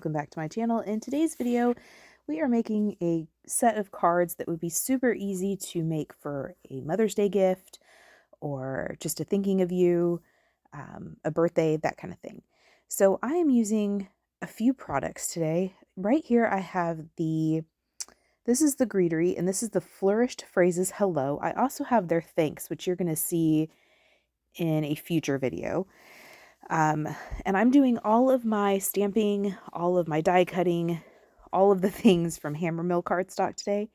welcome back to my channel. In today's video, we are making a set of cards that would be super easy to make for a Mother's Day gift or just a thinking of you, a birthday, that kind of thing. So I am using a few products today. Right here I have this is the Greetery, and this is the Flourished Phrases Hello. I also have their Thanks, which you're going to see in a future video. And I'm doing all of my stamping, all of my die cutting, all of the things from HAMMERMILL cardstock today.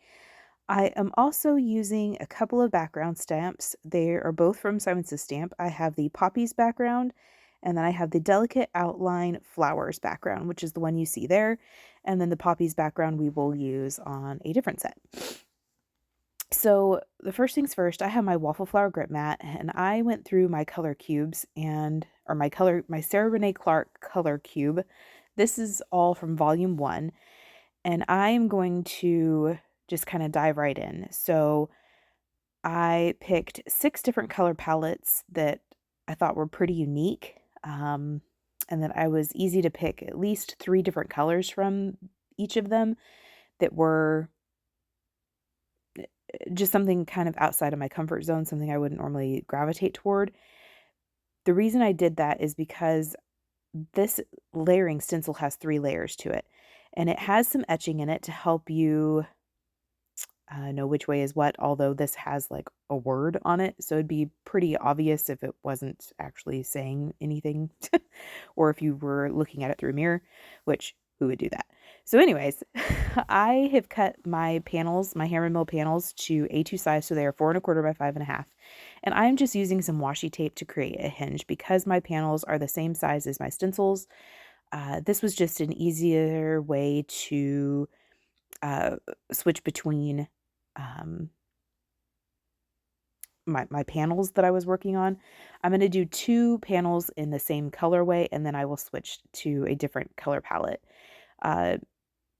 I am also using a couple of background stamps. They are both from Simon Says Stamp. I have the Poppies background, and then I have the Delicate Outline Flowers background, which is the one you see there. And then the Poppies background we will use on a different set. So the first things first, I have my waffle flower grip mat, and I went through my color cubes or my Sarah Renee Clark color cube. This is all from volume 1, and I am going to just kind of dive right in. So I picked 6 different color palettes that I thought were pretty unique, and that I was easy to pick at least 3 different colors from each of them that were just something kind of outside of my comfort zone, something I wouldn't normally gravitate toward. The reason I did that is because this layering stencil has 3 layers to it, and it has some etching in it to help you know which way is what, although this has like a word on it, so it'd be pretty obvious if it wasn't actually saying anything or if you were looking at it through a mirror, which who would do that? So anyways, I have cut my panels, my HAMMERMILL panels, to A2 size, so they are 4 1/4 by 5 1/2. And I'm just using some washi tape to create a hinge because my panels are the same size as my stencils. This was just an easier way to switch between my panels that I was working on. I'm going to do 2 panels in the same colorway, and then I will switch to a different color palette.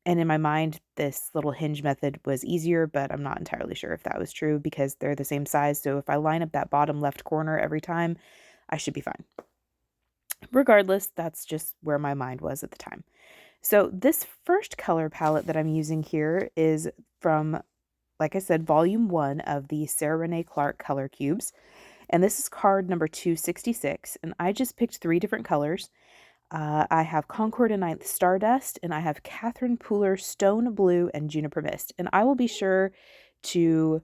And in my mind, this little hinge method was easier, but I'm not entirely sure if that was true because they're the same size. So if I line up that bottom left corner every time, I should be fine. Regardless, that's just where my mind was at the time. So this first color palette that I'm using here is from, like I said, volume 1 of the Sarah Renee Clark color cubes. And this is card number 266. And I just picked 3 different colors. I have Concord and 9th Stardust, and I have Catherine Pooler Stone Blue and Juniper Mist. And I will be sure to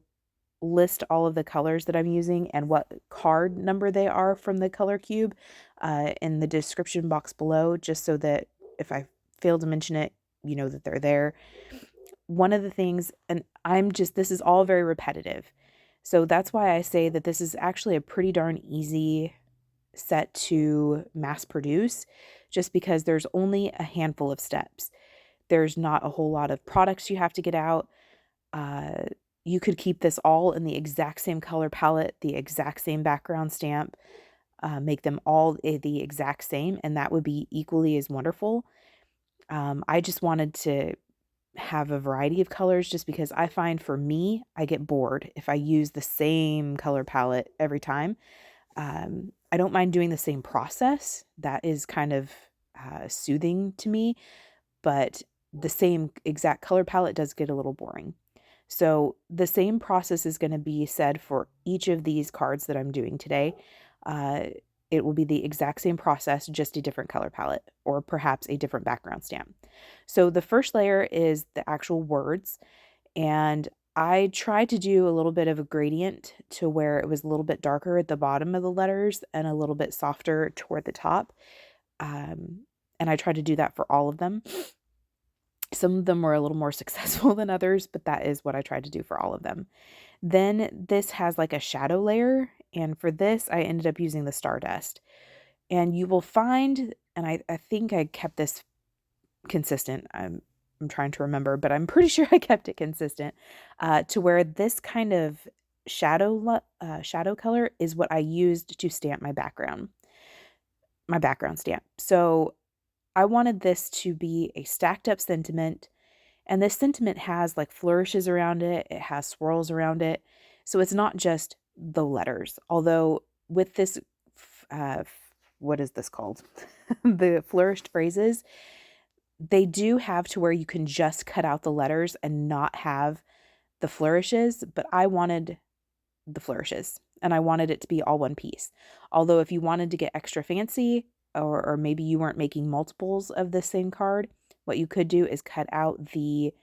list all of the colors that I'm using and what card number they are from the color cube in the description box below, just so that if I fail to mention it, you know that they're there. One of the things, and this is all very repetitive. So that's why I say that this is actually a pretty darn easy set to mass produce, just because there's only a handful of steps. There's not a whole lot of products you have to get out. You could keep this all in the exact same color palette, the exact same background stamp, make them all the exact same, and that would be equally as wonderful. I just wanted to have a variety of colors just because I find for me, I get bored if I use the same color palette every time. I don't mind doing the same process. That is kind of soothing to me, but the same exact color palette does get a little boring. So the same process is going to be said for each of these cards that I'm doing today. It will be the exact same process, just a different color palette or perhaps a different background stamp. So the first layer is the actual words, and I tried to do a little bit of a gradient to where it was a little bit darker at the bottom of the letters and a little bit softer toward the top. And I tried to do that for all of them. Some of them were a little more successful than others, but that is what I tried to do for all of them. Then this has like a shadow layer, and for this I ended up using the Stardust. And you will find, and I think I kept this consistent. I'm trying to remember, but I'm pretty sure I kept it consistent to where this kind of shadow color is what I used to stamp my background stamp. So I wanted this to be a stacked up sentiment, and this sentiment has like flourishes around it. It has swirls around it. So it's not just the letters, although with this, what is this called? The Flourished Phrases. They do have to where you can just cut out the letters and not have the flourishes, but I wanted the flourishes and I wanted it to be all one piece. Although if you wanted to get extra fancy, or maybe you weren't making multiples of the same card, what you could do is cut out the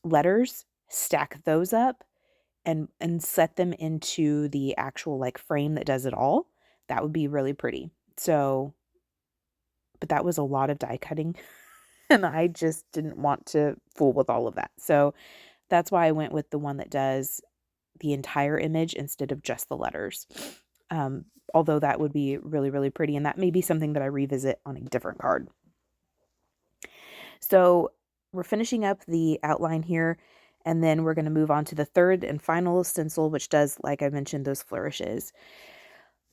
letters, stack those up, and set them into the actual like frame that does it all. That would be really pretty. So, but that was a lot of die cutting and I just didn't want to fool with all of that. So that's why I went with the one that does the entire image instead of just the letters. Um, Although that would be really, really pretty. And that may be something that I revisit on a different card. So we're finishing up the outline here. And then we're going to move on to the third and final stencil, which does, like I mentioned, those flourishes.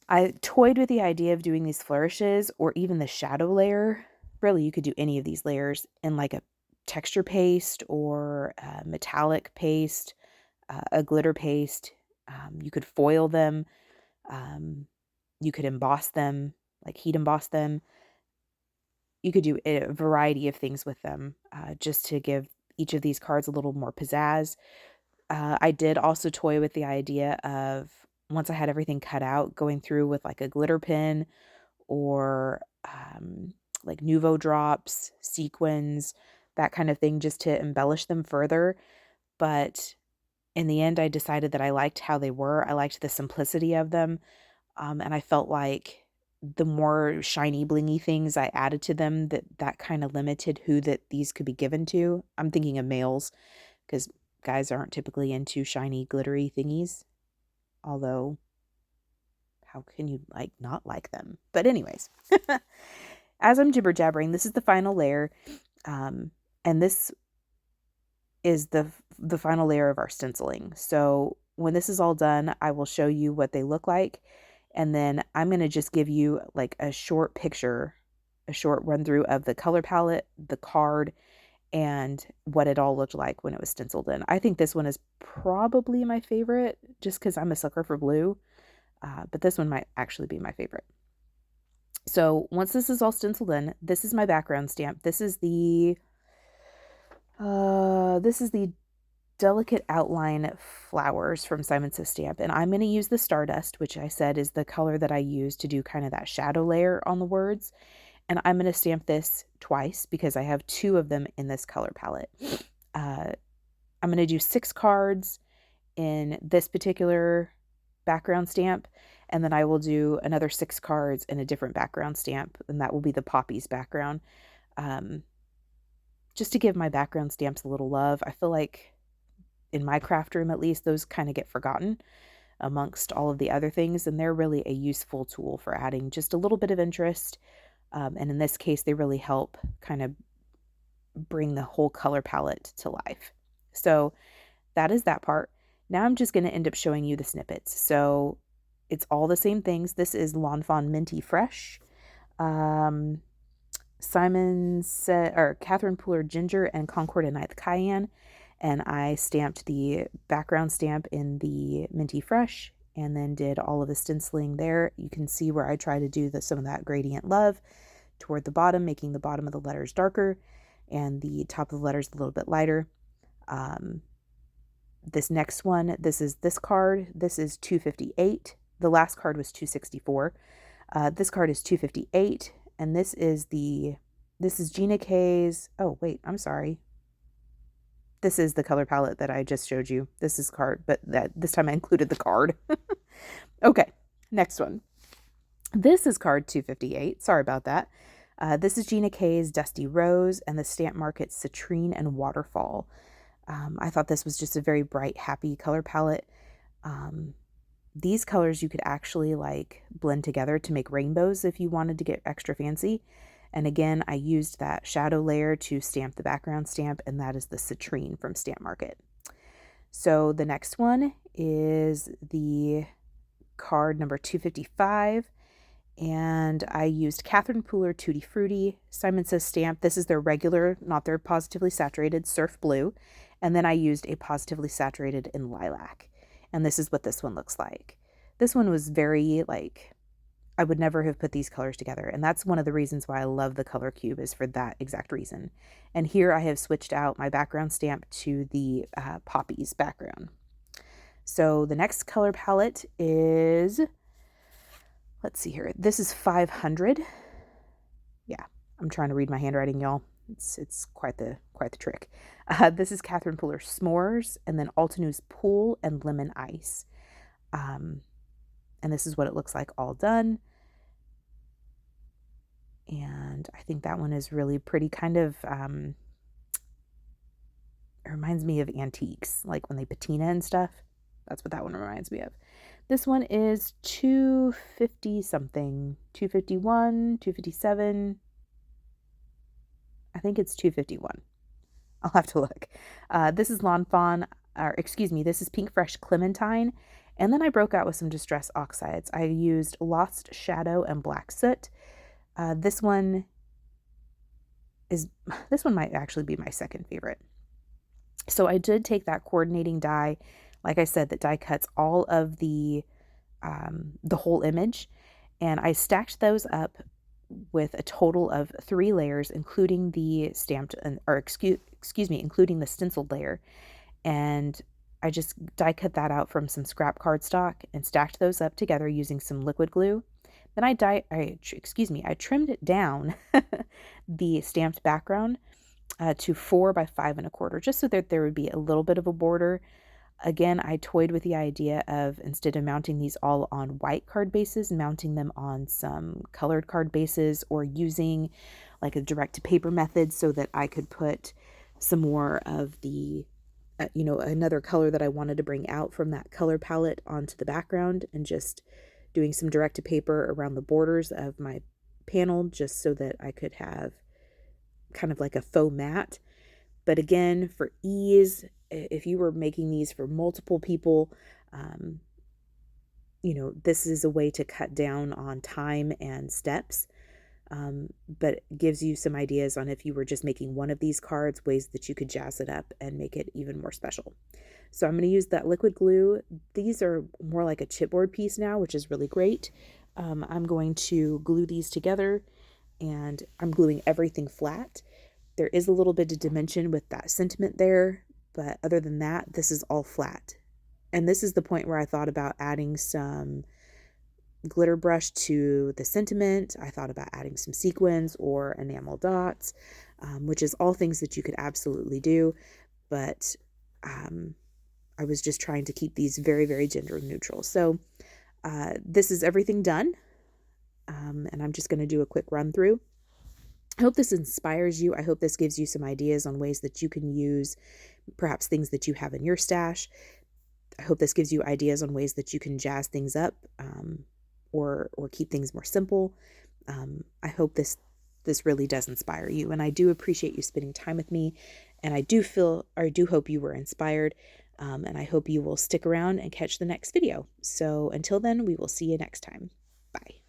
I toyed with the idea of doing these flourishes or even the shadow layer. Really, you could do any of these layers in like a texture paste or a metallic paste, a glitter paste. You could foil them. You could emboss them, like heat emboss them. You could do a variety of things with them just to give each of these cards a little more pizzazz. I did also toy with the idea of, once I had everything cut out, going through with like a glitter pen or like Nuvo drops, sequins, that kind of thing, just to embellish them further. But in the end, I decided that I liked how they were. I liked the simplicity of them. And I felt like the more shiny, blingy things I added to them, that kind of limited who that these could be given to. I'm thinking of males, because guys aren't typically into shiny, glittery thingies. Although, how can you like not like them? But anyways, as I'm jibber jabbering, this is the final layer, and this is the final layer of our stenciling. So when this is all done, I will show you what they look like. And then I'm going to just give you like a short picture, a short run through of the color palette, the card, and what it all looked like when it was stenciled in. I think this one is probably my favorite just because I'm a sucker for blue. But this one might actually be my favorite. So once this is all stenciled in, this is my background stamp. This is the Delicate Outline Flowers from Simon Says Stamp. And I'm going to use the Stardust, which I said is the color that I use to do kind of that shadow layer on the words. And I'm going to stamp this twice because I have 2 of them in this color palette. I'm going to do 6 cards in this particular background stamp, and then I will do another 6 cards in a different background stamp, and that will be the Poppies background. Just to give my background stamps a little love. I feel like in my craft room, at least, those kind of get forgotten amongst all of the other things, and they're really a useful tool for adding just a little bit of interest. And in this case, they really help kind of bring the whole color palette to life. So that is that part. Now I'm just going to end up showing you the snippets. So it's all the same things. This is Lawn Fawn Minty Fresh. Simon said, or Catherine Pooler Ginger, and Concord and Ninth Cayenne. And I stamped the background stamp in the Minty Fresh and then did all of the stenciling there. You can see where I try to do some of that gradient love toward the bottom, making the bottom of the letters darker and the top of the letters a little bit lighter. This next one, this is this card. This is 258. The last card was 264. This card is 258. And this is Gina K's. Oh, wait, I'm sorry. This is the color palette that I just showed you. This is card, but this time I included the card. Okay, next one. This is card 258. Sorry about that. This is Gina K's Dusty Rose and the Stamp Market Citrine and Waterfall. I thought this was just a very bright, happy color palette. These colors you could actually like blend together to make rainbows if you wanted to get extra fancy. And again, I used that shadow layer to stamp the background stamp, and that is the Citrine from Stamp Market. So the next one is the card number 255, and I used Catherine Pooler Tutti Frutti, Simon Says Stamp. This is their regular, not their positively saturated, surf blue. And then I used a positively saturated in lilac. And this is what this one looks like. This one was very like I would never have put these colors together. And that's one of the reasons why I love the color cube, is for that exact reason. And here I have switched out my background stamp to the Poppies background. So the next color palette is, let's see here. This is 500. Yeah, I'm trying to read my handwriting, y'all. It's quite the trick. This is Catherine Puller's S'mores, and then Altenew's Pool and Lemon Ice. And this is what it looks like all done. And I think that one is really pretty, kind of, it reminds me of antiques, like when they patina and stuff. That's what that one reminds me of. This one is 250 something, 251, 257. I think it's 251. I'll have to look. This is Lawn Fawn, or excuse me, this is Pink Fresh Clementine. And then I broke out with some Distress Oxides. I used Lost Shadow and Black Soot. This one might actually be my second favorite. So I did take that coordinating die, like I said, that die cuts all of the whole image, and I stacked those up with a total of 3 layers, including the stamped, or excuse me, including the stenciled layer. And I just die cut that out from some scrap cardstock and stacked those up together using some liquid glue. Then I trimmed it down, the stamped background, to 4 by 5 1/4, just so that there would be a little bit of a border. Again, I toyed with the idea of, instead of mounting these all on white card bases, mounting them on some colored card bases, or using like a direct to paper method so that I could put some more of the another color that I wanted to bring out from that color palette onto the background, and just doing some direct to paper around the borders of my panel, just so that I could have kind of like a faux matte. But again, for ease, if you were making these for multiple people, this is a way to cut down on time and steps. But it gives you some ideas on, if you were just making one of these cards, ways that you could jazz it up and make it even more special. So I'm going to use that liquid glue. These are more like a chipboard piece now, which is really great. I'm going to glue these together, and I'm gluing everything flat. There is a little bit of dimension with that sentiment there, but other than that, this is all flat. And this is the point where I thought about adding some glitter brush to the sentiment. I thought about adding some sequins or enamel dots, which is all things that you could absolutely do. But I was just trying to keep these very, very gender neutral. So this is everything done. And I'm just going to do a quick run through. I hope this inspires you. I hope this gives you some ideas on ways that you can use perhaps things that you have in your stash. I hope this gives you ideas on ways that you can jazz things up, or keep things more simple. I hope this really does inspire you, and I do appreciate you spending time with me, and I do hope you were inspired, and I hope you will stick around and catch the next video. So until then, we will see you next time. Bye.